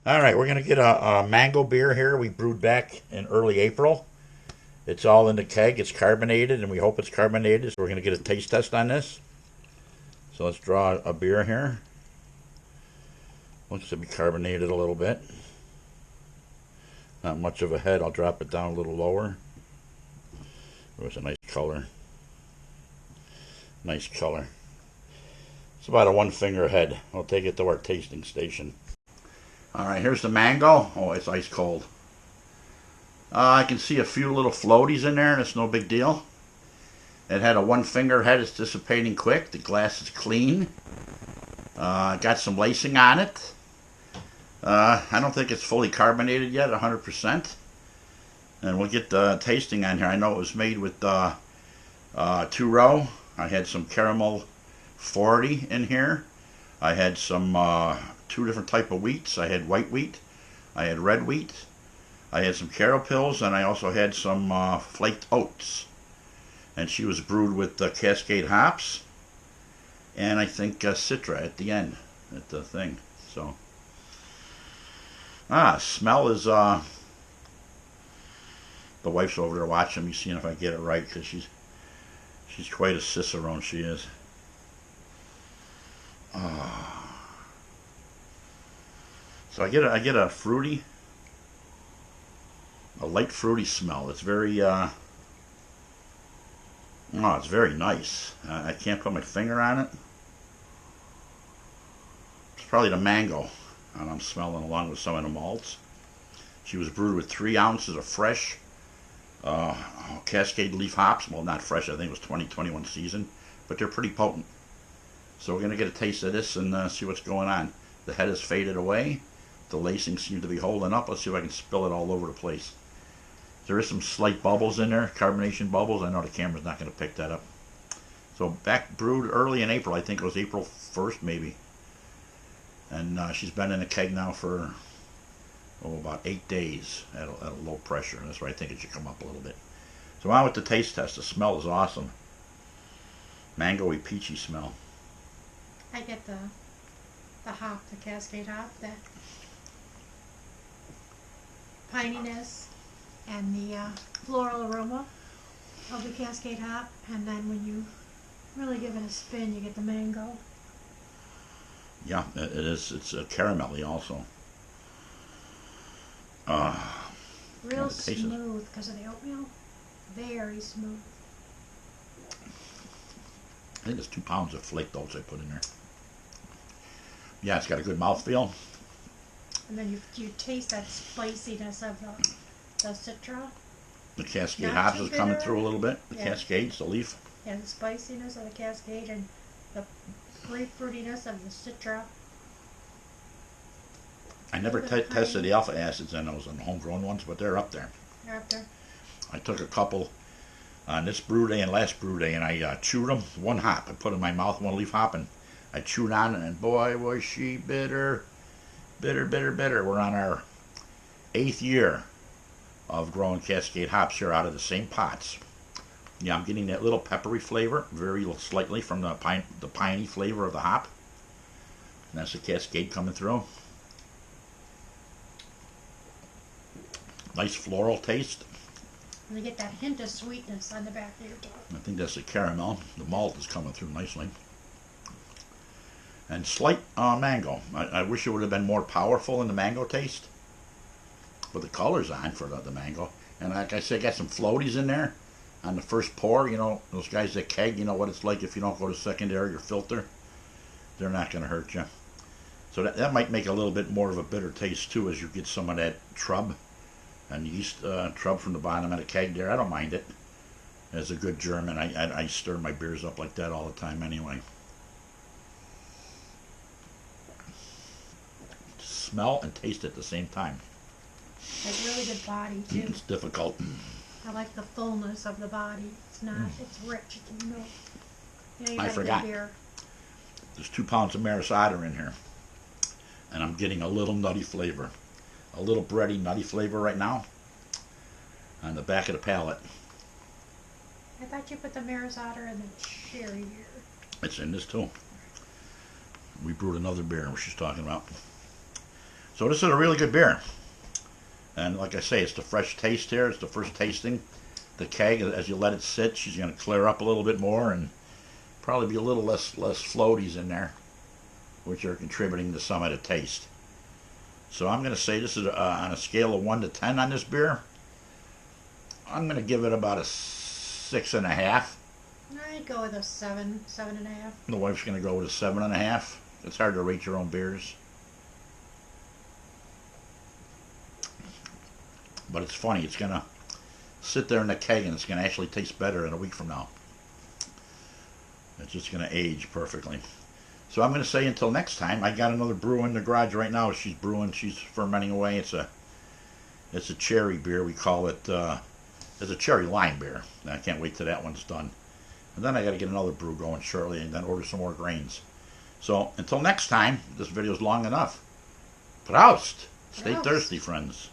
All right, we're going to get a mango beer here. We brewed back in early April. It's all in the keg. It's carbonated, and we hope it's carbonated. So we're going to get a taste test on this. So let's draw a beer here. Looks to be carbonated a little bit. Not much of a head. I'll drop it down a little lower. It was a nice color. Nice color. It's about a one finger head. We'll take it to our tasting station. All right, here's the mango. Oh, it's ice cold. I can see a few little floaties in there, and it's no big deal. It had a one finger head. It's dissipating quick. The glass is clean. Got some lacing on it. I don't think it's fully carbonated yet, 100%. And we'll get the tasting on here. I know it was made with 2-row. I had some caramel 40 in here. I had some two different type of wheats. I had white wheat. I had red wheat. I had some caterpillars, and I also had some flaked oats. And she was brewed with Cascade hops, and I think Citra at the end, at the thing. So, smell is, the wife's over there watching me, seeing if I get it right, because she's quite a cicerone, she is. So I get a fruity, a light fruity smell. It's very it's very nice. I can't put my finger on it. It's probably the mango, and I'm smelling along with some of the malts. She was brewed with 3 ounces of fresh Cascade leaf hops. Well, not fresh. I think it was 2021 season, but they're pretty potent. So we're gonna get a taste of this and see what's going on. The head has faded away. The lacing seems to be holding up. Let's see if I can spill it all over the place. There is some slight bubbles in there, carbonation bubbles. I know the camera's not going to pick that up. So back brewed early in April. I think it was April 1st maybe. And she's been in a keg now for about 8 days at a low pressure. That's why I think it should come up a little bit. So on with the taste test. The smell is awesome. Mango-y, peachy smell. I get the hop, the Cascade hop, that pininess and the floral aroma of the Cascade hop, and then when you really give it a spin, you get the mango. Yeah, it is. It's caramelly also. Real smooth because of the oatmeal. Very smooth. I think it's 2 pounds of flaked oats I put in there. Yeah, it's got a good mouthfeel. And then you taste that spiciness of the Citra. The Cascade hops is coming through a little bit. The Cascades, the leaf. Yeah, the spiciness of the Cascade and the grapefruitiness of the Citra. I never tested the alpha acids in those on homegrown ones, but they're up there. They're up there. I took a couple on this brew day and last brew day, and I chewed them. One hop. I put it in my mouth, one leaf hop, and I chewed on it, and boy, was she bitter. Bitter, bitter, bitter. We're on our 8th year of growing Cascade hops here out of the same pots. Yeah, I'm getting that little peppery flavor, very slightly from the piney flavor of the hop. And that's the Cascade coming through. Nice floral taste. And you get that hint of sweetness on the back of your tongue. I think that's the caramel. The malt is coming through nicely. And slight mango. I wish it would have been more powerful in the mango taste. But the color's on for the mango. And like I said, got some floaties in there on the first pour. You know, those guys that keg, you know what it's like if you don't go to secondary or filter. They're not going to hurt you. So that might make a little bit more of a bitter taste too as you get some of that trub and yeast trub from the bottom of the keg there. I don't mind it. As a good German, I stir my beers up like that all the time anyway. Smell and taste at the same time. It's really good body too. It's difficult. I like the fullness of the body. It's not. It's rich. It's milk. You know, I forgot. Beer. There's 2 pounds of Maris Otter in here, and I'm getting a little nutty flavor, a little bready nutty flavor right now on the back of the palate. I thought you put the Maris Otter in the cherry beer. It's in this too. We brewed another beer, which she's talking about. So this is a really good beer. And like I say, it's the fresh taste here. It's the first tasting. The keg, as you let it sit, she's going to clear up a little bit more and probably be a little less floaties in there, which are contributing to some of the taste. So I'm going to say this is on a scale of 1 to 10 on this beer. I'm going to give it about a 6.5. I'd go with a 7.5. The wife's going to go with a 7.5. It's hard to rate your own beers. But it's funny, it's going to sit there in the keg and it's going to actually taste better in a week from now. It's just going to age perfectly. So I'm going to say until next time. I got another brew in the garage right now. She's brewing, she's fermenting away. It's a cherry beer. We call it, it's a cherry lime beer. I can't wait till that one's done. And then I got to get another brew going shortly and then order some more grains. So until next time, this video's long enough. Proust! Stay Proust. thirsty, friends.